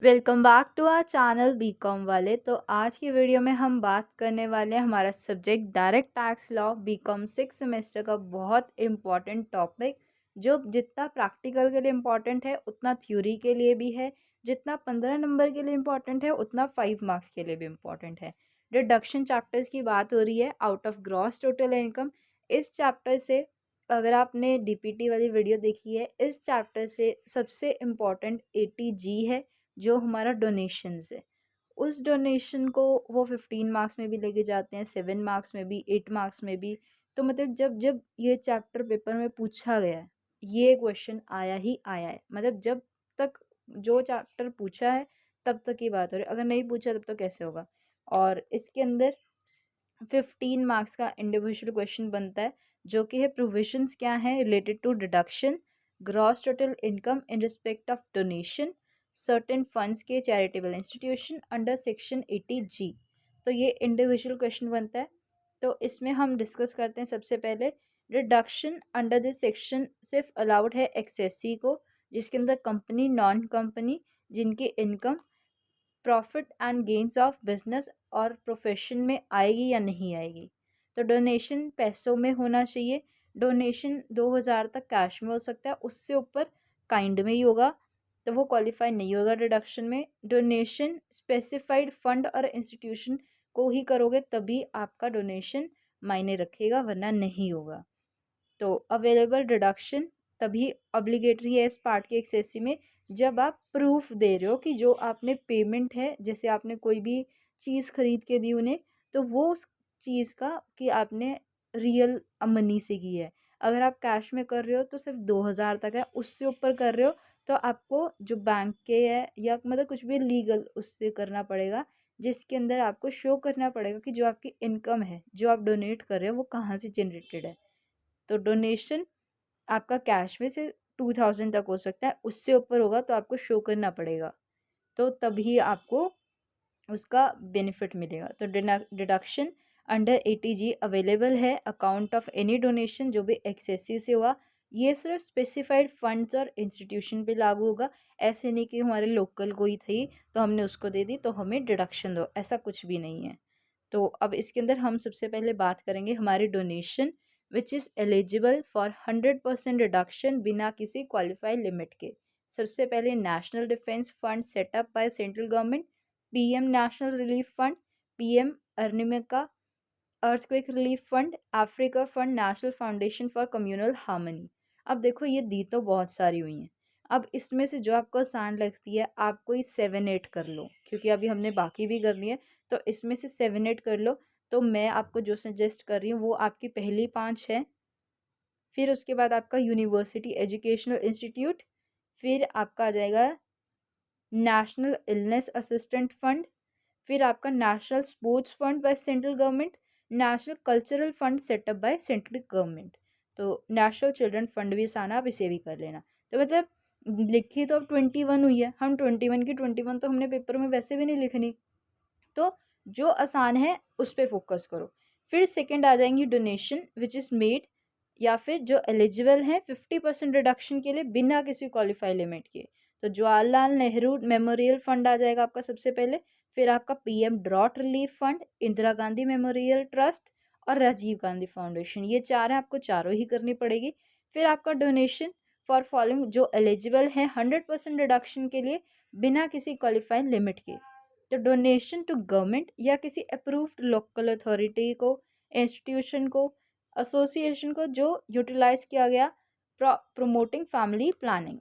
Welcome back to our channel BCom वाले। तो आज की वीडियो में हम बात करने वाले हैं हमारा subject direct tax law BCom 6 semester का बहुत इम्पॉर्टेंट टॉपिक, जो जितना प्रैक्टिकल के लिए इम्पॉर्टेंट है उतना थ्योरी के लिए भी है। जितना 15 नंबर के लिए इम्पॉर्टेंट है उतना 5 मार्क्स के लिए भी इम्पॉर्टेंट है। डिडक्शन चैप्टर्स की बात हो रही है, out of gross total income. इस चैप्टर से, अगर आपने डीपीटी वाली वीडियो देखी है, इस चैप्टर से सबसे इम्पॉर्टेंट एटीजी है, जो हमारा डोनेशंस है। उस डोनेशन को वो 15 मार्क्स में भी लेके जाते हैं, 7 मार्क्स में भी, 8 मार्क्स में भी। तो मतलब जब जब ये चैप्टर पेपर में पूछा गया है, ये क्वेश्चन आया ही आया है। मतलब जब तक जो चैप्टर पूछा है तब तक की बात हो रही है, अगर नहीं पूछा तब तो कैसे होगा। और इसके अंदर 15 मार्क्स का इंडिविजुअल क्वेश्चन बनता है, जो कि है प्रोविजंस क्या है related to deduction, gross total income in respect of donation, certain funds के charitable institution under section 80G। तो ये इंडिविजुअल क्वेश्चन बनता है। तो इसमें हम डिस्कस करते हैं सबसे पहले डिडक्शन अंडर दिस सेक्शन सिर्फ अलाउड है एक्सेसी को, जिसके अंदर कंपनी, नॉन कंपनी, जिनकी income profit and gains of business और प्रोफेशन में आएगी या नहीं आएगी। तो डोनेशन पैसों में होना चाहिए। डोनेशन 2000 तक कैश में हो सकता है, उससे ऊपर काइंड में ही होगा, तो वो क्वालिफाई नहीं होगा डिडक्शन में। डोनेशन स्पेसिफाइड फंड और इंस्टीट्यूशन को ही करोगे तभी आपका डोनेशन मायने रखेगा, वरना नहीं होगा। तो अवेलेबल डिडक्शन तभी ऑब्लिगेटरी है इस पार्ट के एक्सेसी में, जब आप प्रूफ दे रहे हो कि जो आपने पेमेंट है, जैसे आपने कोई भी चीज़ खरीद के दी उन्हें, तो वो उस चीज़ का कि आपने रियल मनी से की है। अगर आप कैश में कर रहे हो तो सिर्फ 2000 तक है, उससे ऊपर कर रहे हो तो आपको जो बैंक के है या मतलब कुछ भी लीगल उससे करना पड़ेगा, जिसके अंदर आपको शो करना पड़ेगा कि जो आपकी इनकम है, जो आप डोनेट कर रहे हो, वो कहाँ से जनरेटेड है। तो डोनेशन आपका कैश में से 2000 तक हो सकता है, उससे ऊपर होगा तो आपको शो करना पड़ेगा, तो तभी आपको उसका बेनिफिट मिलेगा। तो डिडक्शन अंडर 80G अवेलेबल है अकाउंट ऑफ एनी डोनेशन जो भी एक्सेसिव से हुआ। ये सिर्फ स्पेसिफाइड फंड्स और इंस्टीट्यूशन पे लागू होगा। ऐसे नहीं कि हमारे लोकल कोई थी तो हमने उसको दे दी तो हमें डिडक्शन दो, ऐसा कुछ भी नहीं है। तो अब इसके अंदर हम सबसे पहले बात करेंगे हमारी donation which is eligible for 100% reduction बिना किसी क्वालिफाई लिमिट के। सबसे पहले national defence fund set up by central government, PM national relief fund, PM Armenia earthquake relief fund, Africa fund, national foundation for communal harmony. अब देखो ये दी तो बहुत सारी हुई हैं। अब इसमें से जो आपको आसान लगती है आप कोई 7-8 कर लो, क्योंकि अभी हमने बाकी भी करनी है। तो इसमें से 7-8 कर लो। तो मैं आपको जो सजेस्ट कर रही हूँ वो आपकी पहली 5 है। फिर उसके बाद आपका यूनिवर्सिटी एजुकेशनल इंस्टीट्यूट, फिर आपका आ जाएगा नेशनल इलनेस असिस्टेंट फंड, फिर आपका national sports fund bye central government, national cultural fund set up by central government. तो नेशनल चिल्ड्रन फंड भी आना, आप इसे भी कर लेना। तो मतलब लिखी तो अब 21 हुई है, हम 21 की 21 तो हमने पेपर में वैसे भी नहीं लिखनी। तो जो आसान है उस पर फोकस करो। फिर सेकंड आ जाएंगी डोनेशन विच इज़ मेड, या फिर जो एलिजिबल हैं 50% रिडक्शन के लिए बिना किसी क्वालिफाई लिमिट के। तो जवाहरलाल नेहरू मेमोरियल फंड आ जाएगा आपका सबसे पहले, फिर आपका PM drought relief fund, Indira Gandhi memorial trust और राजीव गांधी फाउंडेशन। ये 4 हैं, आपको चारों ही करनी पड़ेगी। फिर आपका डोनेशन फॉर फॉलोइंग जो एलिजिबल हैं 100% रिडक्शन के लिए बिना किसी क्वालिफाई लिमिट के। तो डोनेशन टू गवर्नमेंट या किसी अप्रूव्ड लोकल अथॉरिटी को, इंस्टीट्यूशन को, एसोसिएशन को जो यूटिलाइज किया गया प्रोमोटिंग फैमिली प्लानिंग।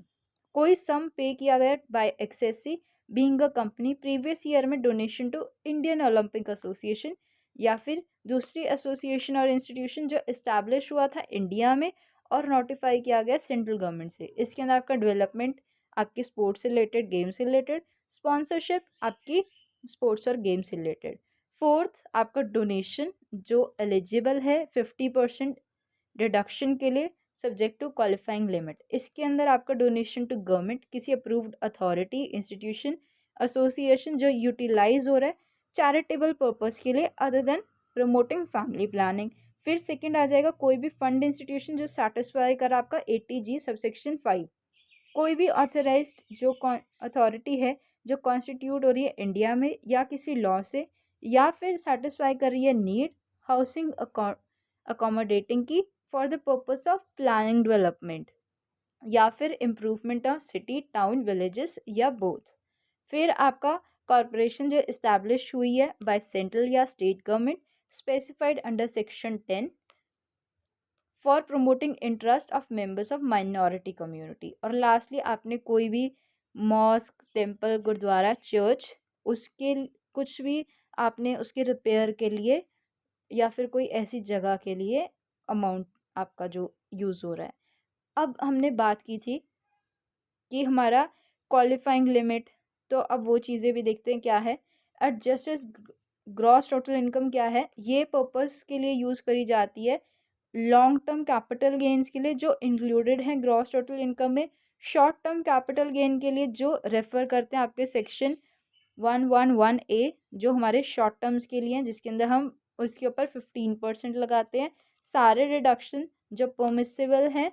कोई सम पे किया गया by assessee being a company previous year में donation to Indian Olympic association, या फिर दूसरी एसोसिएशन और इंस्टीट्यूशन जो इस्टेब्लिश हुआ था इंडिया में और नोटिफाई किया गया सेंट्रल गवर्नमेंट से। इसके अंदर आपका डेवलपमेंट आपके स्पोर्ट्स से रिलेटेड, गेम से रिलेटेड, स्पॉन्सरशिप आपकी स्पोर्ट्स और गेम से रिलेटेड। फोर्थ आपका डोनेशन जो एलिजिबल है 50% डिडक्शन के लिए सब्जेक्ट टू क्वालिफाइंग लिमिट। इसके अंदर आपका डोनेशन टू गवर्नमेंट, किसी अप्रूव्ड अथॉरिटी, इंस्टीट्यूशन, एसोसिएशन जो यूटिलाइज हो रहा है चैरिटेबल पर्पस के लिए other than promoting family planning. फिर सेकंड आ जाएगा कोई भी फंड इंस्टीट्यूशन जो सेटिस्फाई कर आपका 80G सबसेक्शन 5। कोई भी ऑथराइज्ड जो अथॉरिटी है जो कॉन्स्टिट्यूट हो रही है इंडिया में या किसी लॉ से, या फिर सेटिस्फाई कर रही है नीड हाउसिंग अकोमोडेटिंग की for the purpose of planning development, या फिर improvement of city town villages, या बोथ। फिर आपका कॉरपोरेशन जो इस्टेब्लिश हुई है बाय सेंट्रल या state government specified under section 10 for promoting interest of members of minority community. और लास्टली आपने कोई भी मॉस्क, टेम्पल, गुरुद्वारा, चर्च, उसके कुछ भी आपने उसके रिपेयर के लिए या फिर कोई ऐसी जगह के लिए अमाउंट आपका जो यूज़ हो रहा है। अब हमने बात की थी कि हमारा क्वालिफाइंग लिमिट, तो अब वो चीज़ें भी देखते हैं क्या है। एडजस्टेड ग्रॉस टोटल इनकम क्या है, ये पर्पस के लिए यूज़ करी जाती है लॉन्ग टर्म कैपिटल गेन्स के लिए जो इंक्लूडेड हैं ग्रॉस टोटल इनकम में, शॉर्ट टर्म कैपिटल गेन के लिए जो रेफर करते हैं आपके सेक्शन 111A, जो हमारे शॉर्ट टर्म्स के लिए हैं, जिसके अंदर हम उसके ऊपर 15% लगाते हैं। सारे रिडक्शन जो परमिसिबल हैं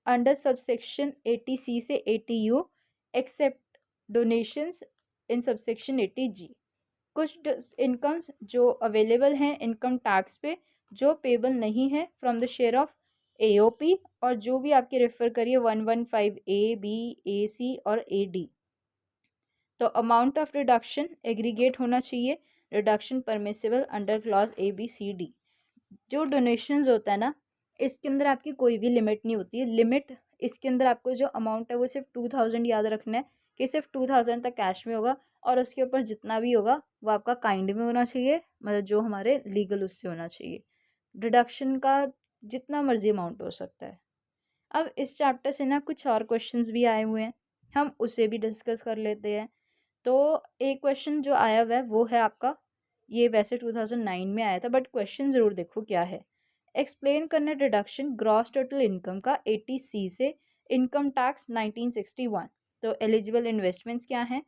अंडर सबसेक्शन 80C से 80U accept donations in subsection 80G। कुछ इनकम्स जो अवेलेबल हैं इनकम टैक्स पे जो पेबल नहीं है from the share of AOP, और जो भी आपके रेफर करिए 115A, B, A, C और AD। तो अमाउंट ऑफ रिडक्शन एग्रीगेट होना चाहिए, reduction permissible under clause ABCD। जो डोनेशंस होता है ना, इसके अंदर आपकी कोई भी लिमिट नहीं होती है। लिमिट इसके अंदर आपको जो अमाउंट है वो सिर्फ 2000 याद रखना है कि सिर्फ 2000 तक कैश में होगा, और उसके ऊपर जितना भी होगा वो आपका काइंड में होना चाहिए, मतलब जो हमारे लीगल उससे होना चाहिए। डिडक्शन का जितना मर्जी अमाउंट हो सकता है। अब इस चैप्टर से ना कुछ और क्वेश्चंस भी आए हुए हैं, हम उसे भी डिस्कस कर लेते हैं। तो एक क्वेश्चन जो आया हुआ है वो है आपका, ये वैसे 2009 में आया था बट क्वेश्चन ज़रूर देखो क्या है। एक्सप्लेन करना डिडक्शन ग्रॉस टोटल इनकम का 80C से इनकम टैक्स 1961। तो एलिजिबल इन्वेस्टमेंट्स क्या हैं,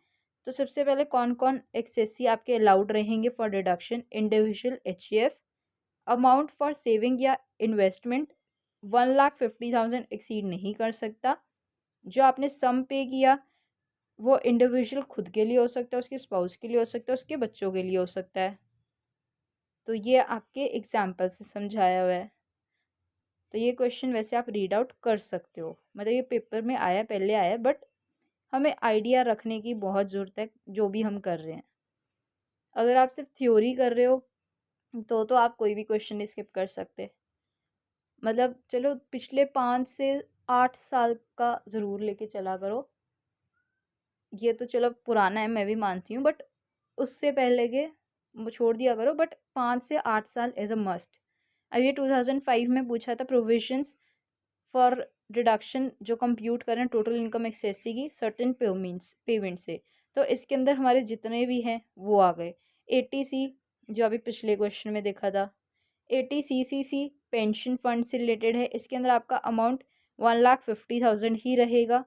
तो सबसे पहले कौन कौन एक्सेसी आपके अलाउड रहेंगे for deduction. Individual HUF, amount for saving या इन्वेस्टमेंट 1,50,000 एक्सीड नहीं कर सकता। जो आपने सम पे किया वो इंडिविजुअल खुद के लिए हो सकता है, उसके स्पाउस के लिए हो सकता है, उसके बच्चों के लिए हो सकता है। तो ये आपके एग्जाम्पल से समझाया हुआ है। तो ये क्वेश्चन वैसे आप रीड आउट कर सकते हो, मतलब ये पेपर में आया, पहले आया, बट हमें आइडिया रखने की बहुत ज़रूरत है जो भी हम कर रहे हैं। अगर आप सिर्फ थ्योरी कर रहे हो तो आप कोई भी क्वेश्चन स्किप कर सकते, मतलब चलो पिछले 5 से 8 साल का ज़रूर लेके चला करो। ये तो चलो पुराना है, मैं भी मानती हूँ, बट उससे पहले के वो छोड़ दिया करो, बट 5 से 8 साल एज अ मस्ट। अब ये 2005 में पूछा था प्रोविजंस फॉर डिडक्शन जो कंप्यूट करें टोटल इनकम एक्सेसी की सर्टेन पेमेंट से। तो इसके अंदर हमारे जितने भी हैं वो आ गए। 80C जो अभी पिछले क्वेश्चन में देखा था, 80CCC पेंशन फंड से रिलेटेड है, इसके अंदर आपका अमाउंट 1,50,000 ही रहेगा।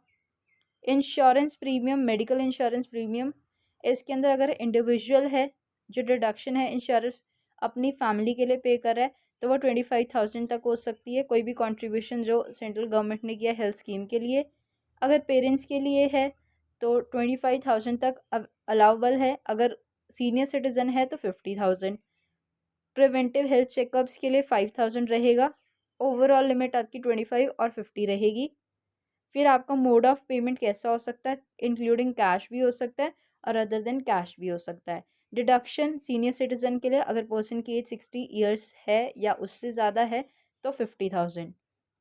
Insurance premium, medical insurance premium, इसके अंदर अगर इंडिविजुअल है जो डिडक्शन है इंश्योरेंस अपनी फैमिली के लिए पे कर रहा है तो वो 25,000 तक हो सकती है, कोई भी कंट्रीब्यूशन जो सेंट्रल गवर्नमेंट ने किया हेल्थ स्कीम के लिए। अगर पेरेंट्स के लिए है तो 25,000 तक अब अलाउबल है, अगर सीनियर सिटीज़न है तो 50,000। प्रिवेंटिव हेल्थ चेकअप्स के लिए 5,000 रहेगा। ओवरऑल लिमिट आपकी 25 और 50 रहेगी। फिर आपका मोड ऑफ पेमेंट कैसा हो सकता है, इंक्लूडिंग कैश भी हो सकता है और अदर देन कैश भी हो सकता है। डिडक्शन सीनियर सिटीजन के लिए अगर पर्सन की एज 60 ईयर्स है या उससे ज़्यादा है तो 50,000।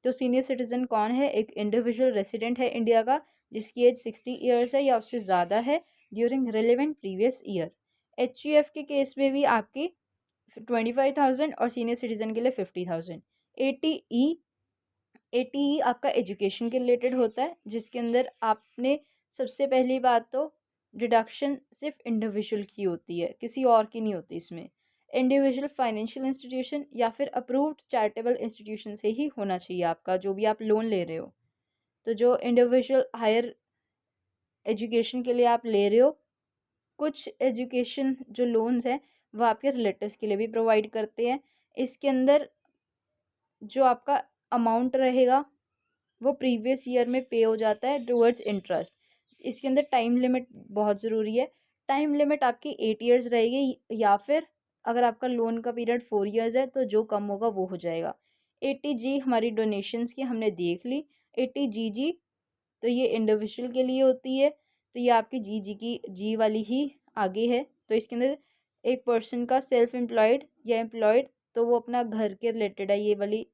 तो सीनियर सिटीजन कौन है, एक इंडिविजुअल रेसिडेंट है इंडिया का जिसकी एज 60 ईयर्स है या उससे ज़्यादा है during relevant previous year. HUF के केस में भी आपकी 25,000 और सीनियर सिटीजन के लिए 50,000। 80E आपका एजुकेशन के रिलेटेड होता है जिसके अंदर आपने सबसे पहली बात तो डिडक्शन सिर्फ इंडिविजुअल की होती है, किसी और की नहीं होती इसमें। इंडिविजुअल फाइनेंशियल इंस्टीट्यूशन या फिर अप्रूव्ड चैरिटेबल इंस्टीट्यूशन से ही होना चाहिए आपका जो भी आप लोन ले रहे हो। तो जो इंडिविजुअल हायर एजुकेशन के लिए आप ले रहे हो, कुछ एजुकेशन जो लोन्स हैं वो आपके रिलेटिव्स के लिए भी प्रोवाइड करते हैं। इसके अंदर जो आपका अमाउंट रहेगा वो प्रीवियस ईयर में पे हो जाता है टुवर्ड्स इंटरेस्ट। इसके अंदर टाइम लिमिट बहुत ज़रूरी है। टाइम लिमिट आपकी 8 इयर्स रहेगी, या फिर अगर आपका लोन का पीरियड 4 इयर्स है तो जो कम होगा वो हो जाएगा। 80G हमारी डोनेशंस की हमने देख ली। 80GG तो ये इंडिविजुअल के लिए होती है, तो ये आपकी जी की जी वाली ही आगे है। तो इसके अंदर एक पर्सन का सेल्फ एम्प्लॉयड या एम्प्लॉयड, तो वो अपना घर के रिलेटेड है ये वाली।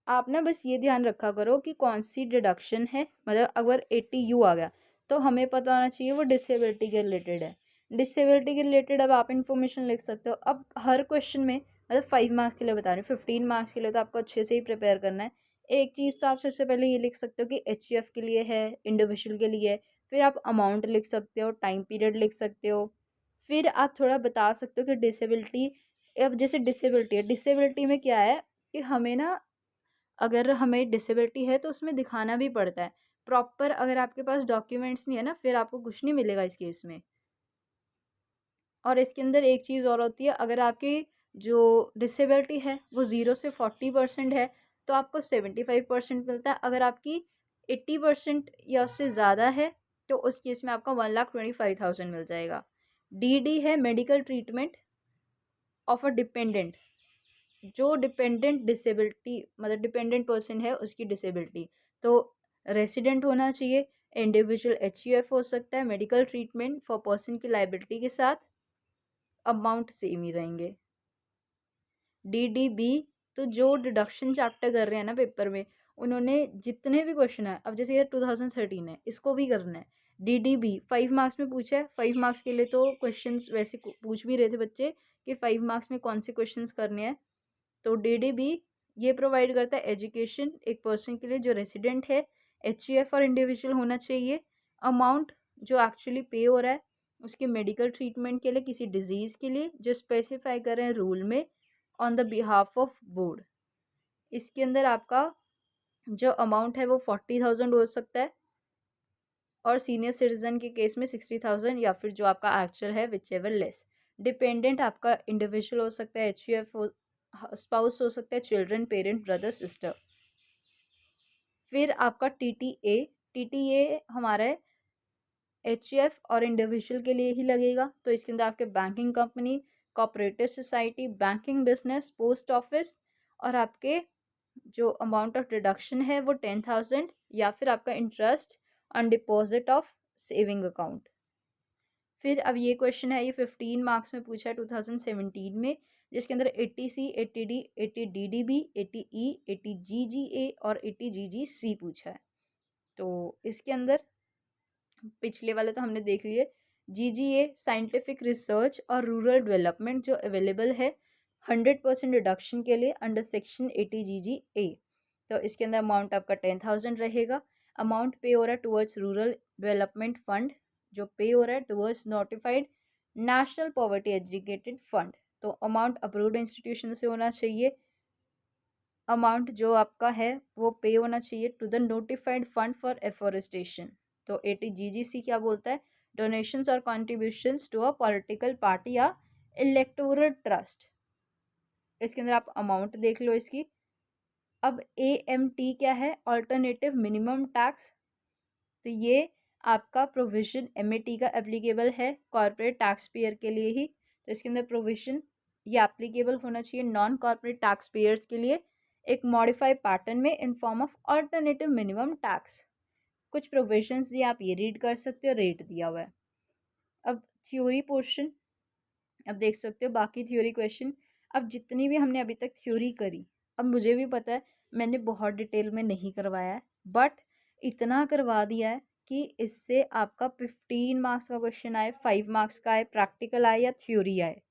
आप ना बस ये ध्यान रखा करो कि कौन सी डिडक्शन है, मतलब अगर 80U आ गया तो हमें पता होना चाहिए वो डिसेबिलिटी के रिलेटेड है। डिसेबिलिटी के रिलेटेड अब आप इन्फॉर्मेशन लिख सकते हो। अब हर क्वेश्चन में, मतलब 5 मार्क्स के लिए बता रही हूँ, 15 मार्क्स के लिए तो आपको अच्छे से ही प्रिपेयर करना है। एक चीज़ तो आप सबसे पहले ये लिख सकते हो कि HUF के लिए है, इंडिविजुअल के लिए है। फिर आप अमाउंट लिख सकते हो, टाइम पीरियड लिख सकते हो। फिर आप थोड़ा बता सकते हो कि डिसेबिलिटी, अब जैसे डिसेबिलिटी है, डिसेबिलिटी में क्या है कि हमें ना, अगर हमें डिसेबिलिटी है तो उसमें दिखाना भी पड़ता है प्रॉपर। अगर आपके पास डॉक्यूमेंट्स नहीं है ना, फिर आपको कुछ नहीं मिलेगा इस केस में। और इसके अंदर एक चीज़ और होती है, अगर आपकी जो डिसेबिलिटी है वो 0 से 40% है तो आपको 75% मिलता है। अगर आपकी 80% या उससे ज़्यादा है तो उस केस में आपका 1,25,000 मिल जाएगा। DD है medical treatment of a dependent, जो डिपेंडेंट डिसेबिलिटी, मतलब डिपेंडेंट पर्सन है उसकी डिसेबिलिटी, तो रेसिडेंट होना चाहिए। इंडिविजुअल HUF हो सकता है। मेडिकल ट्रीटमेंट फॉर पर्सन की लाइबिलिटी के साथ अमाउंट सेम ही रहेंगे। DDB तो जो डिडक्शन चैप्टर कर रहे हैं ना पेपर में, उन्होंने जितने भी क्वेश्चन है, अब जैसे ये 2013 है, इसको भी करना है। DDB 5 मार्क्स में पूछा है। 5 मार्क्स के लिए तो क्वेश्चंस वैसे पूछ भी रहे थे बच्चे कि 5 मार्क्स में कौन से क्वेश्चंस करने हैं। तो DDB ये प्रोवाइड करता है एजुकेशन एक पर्सन के लिए जो रेसिडेंट है। HUF और इंडिविजुअल होना चाहिए। अमाउंट जो एक्चुअली पे हो रहा है उसके मेडिकल ट्रीटमेंट के लिए, किसी डिजीज़ के लिए जो स्पेसिफाई कर रहे हैं रूल में, on the behalf of board. इसके अंदर आपका जो अमाउंट है वो 40,000 हो सकता है, और सीनियर सिटीजन के केस में 60,000, या फिर जो आपका एक्चुअल है विच एवर लेस। डिपेंडेंट आपका इंडिविजुअल हो सकता है, HUF हो, स्पाउस हो सकता है, चिल्ड्रन, पेरेंट, ब्रदर, सिस्टर। फिर आपका TTA हमारा है HUF और इंडिविजुअल के लिए ही लगेगा। तो इसके अंदर आपके banking company, cooperative society, banking business, post office, और आपके जो अमाउंट ऑफ डिडक्शन है वो 10,000, या फिर आपका interest on deposit of saving account. फिर अब ये क्वेश्चन है, ये 15 मार्क्स में पूछा है 2017 में, जिसके अंदर 80C, 80D, 80DDB, 80E, 80GGA और 80GGC पूछा है। तो इसके अंदर पिछले वाले तो हमने देख लिए। GGA साइंटिफिक रिसर्च और रूरल डेवलपमेंट जो अवेलेबल है 100% रिडक्शन के लिए अंडर सेक्शन 80GGA। तो इसके अंदर अमाउंट आपका 10,000 रहेगा। अमाउंट पे हो रहा है टुवर्ड्स रूरल डेवलपमेंट फंड, जो पे हो रहा है towards notified national poverty educated fund. तो अमाउंट अप्रूव्ड इंस्टीट्यूशन से होना चाहिए। अमाउंट जो आपका है वो पे होना चाहिए to the notified fund for afforestation. तो 80GGC क्या बोलता है, डोनेशंस और contributions to a political party या इलेक्टोरल ट्रस्ट। इसके अंदर आप अमाउंट देख लो इसकी। अब AMT क्या है, ऑल्टरनेटिव मिनिमम टैक्स। तो ये आपका प्रोविजन MAT का एप्लीकेबल है कॉर्पोरेट टैक्स पेयर के लिए ही। तो इसके अंदर प्रोविजन ये एप्लीकेबल होना चाहिए नॉन कॉर्पोरेट टैक्स पेयर्स के लिए, एक मॉडिफाइड पैटर्न में in form of alternative minimum tax. कुछ प्रोविजंस दिए, आप ये रीड कर सकते हो, रेट दिया हुआ है। अब थ्योरी पोर्शन, अब देख सकते हो बाकी थ्योरी क्वेश्चन। अब जितनी भी हमने अभी तक थ्योरी करी, अब मुझे भी पता है मैंने बहुत डिटेल में नहीं करवाया है, बट इतना करवा दिया है कि इससे आपका 15 मार्क्स का क्वेश्चन आए, 5 मार्क्स का आए, प्रैक्टिकल आए या थ्योरी आए,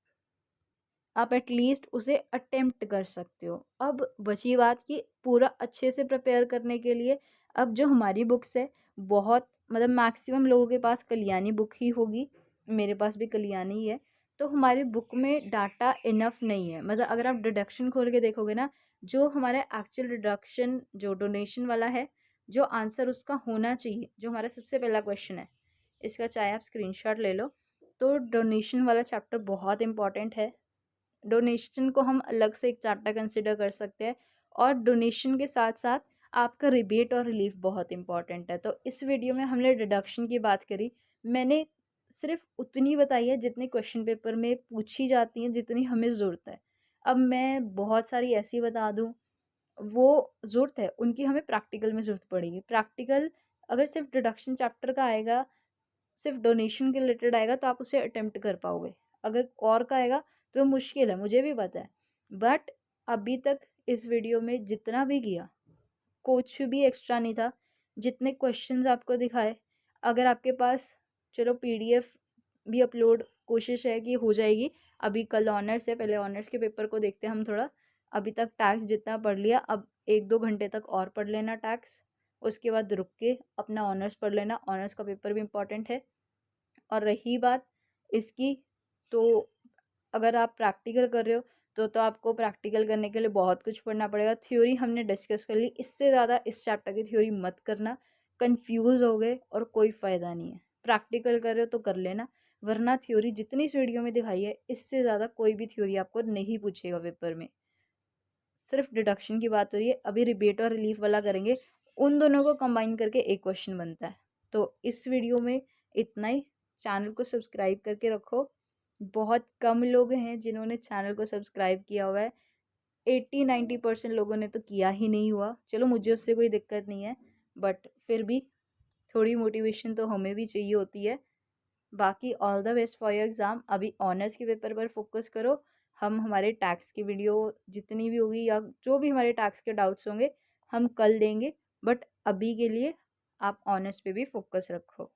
आप एटलीस्ट उसे अटेम्प्ट कर सकते हो। अब बची बात कि पूरा अच्छे से प्रिपेयर करने के लिए, अब जो हमारी बुक्स है, बहुत मतलब मैक्सिमम लोगों के पास कल्याणी बुक ही होगी, मेरे पास भी कल्याणी ही है। तो हमारी बुक में डाटा इनफ नहीं है, मतलब अगर आप डिडक्शन खोल के देखोगे ना, जो हमारा एक्चुअल डिडक्शन जो डोनेशन वाला है, जो आंसर उसका होना चाहिए, जो हमारा सबसे पहला क्वेश्चन है, इसका चाहे आप स्क्रीनशॉट ले लो। तो डोनेशन वाला चैप्टर बहुत इंपॉर्टेंट है। डोनेशन को हम अलग से एक चैप्टर कंसिडर कर सकते हैं, और डोनेशन के साथ साथ आपका रिबेट और रिलीफ बहुत इंपॉर्टेंट है। तो इस वीडियो में हमने डिडक्शन की बात करी। मैंने सिर्फ उतनी बताई है जितनी क्वेश्चन पेपर में पूछी जाती हैं, जितनी हमें ज़रूरत है। अब मैं बहुत सारी ऐसी बता दूँ, वो ज़रूरत है, उनकी हमें प्रैक्टिकल में ज़रूरत पड़ेगी। प्रैक्टिकल अगर सिर्फ डिडक्शन चैप्टर का आएगा, सिर्फ डोनेशन के रिलेटेड आएगा तो आप उसे अटेम्प्ट कर पाओगे। अगर और का आएगा तो मुश्किल है, मुझे भी पता है। बट अभी तक इस वीडियो में जितना भी किया, कुछ भी एक्स्ट्रा नहीं था। जितने क्वेश्चंस आपको दिखाए, अगर आपके पास, चलो पीडीएफ भी अपलोड कोशिश है कि हो जाएगी। अभी कल ऑनर्स है, पहले ऑनर्स के पेपर को देखते हैं हम थोड़ा। अभी तक टैक्स जितना पढ़ लिया, अब 1-2 घंटे तक और पढ़ लेना टैक्स। उसके बाद रुक के अपना ऑनर्स पढ़ लेना, ऑनर्स का पेपर भी इम्पॉर्टेंट है। और रही बात इसकी, तो अगर आप प्रैक्टिकल कर रहे हो तो आपको प्रैक्टिकल करने के लिए बहुत कुछ पढ़ना पड़ेगा। थ्योरी हमने डिस्कस कर ली, इससे ज़्यादा इस चैप्टर की थ्योरी मत करना। कंफ्यूज हो गए और कोई फ़ायदा नहीं है। प्रैक्टिकल कर रहे हो तो कर लेना, वरना थ्योरी जितनी इस वीडियो में दिखाई है, इससे ज़्यादा कोई भी थ्योरी आपको नहीं पूछेगा पेपर में। सिर्फ डिडक्शन की बात हो रही है, अभी रिबेट और रिलीफ वाला करेंगे। उन दोनों को कंबाइन करके एक क्वेश्चन बनता है। तो इस वीडियो में इतना ही। चैनल को सब्सक्राइब करके रखो। बहुत कम लोग हैं जिन्होंने चैनल को सब्सक्राइब किया हुआ है। 80-90% लोगों ने तो किया ही नहीं हुआ। चलो मुझे उससे कोई दिक्कत नहीं है, बट फिर भी थोड़ी मोटिवेशन तो हमें भी चाहिए होती है। बाकी all the best for your exam. अभी ऑनर्स के पेपर पर फोकस करो। हम हमारे टैक्स की वीडियो जितनी भी होगी या जो भी हमारे टैक्स के डाउट्स होंगे हम कल देंगे, बट अभी के लिए आप ऑनर्स पे भी फोकस रखो।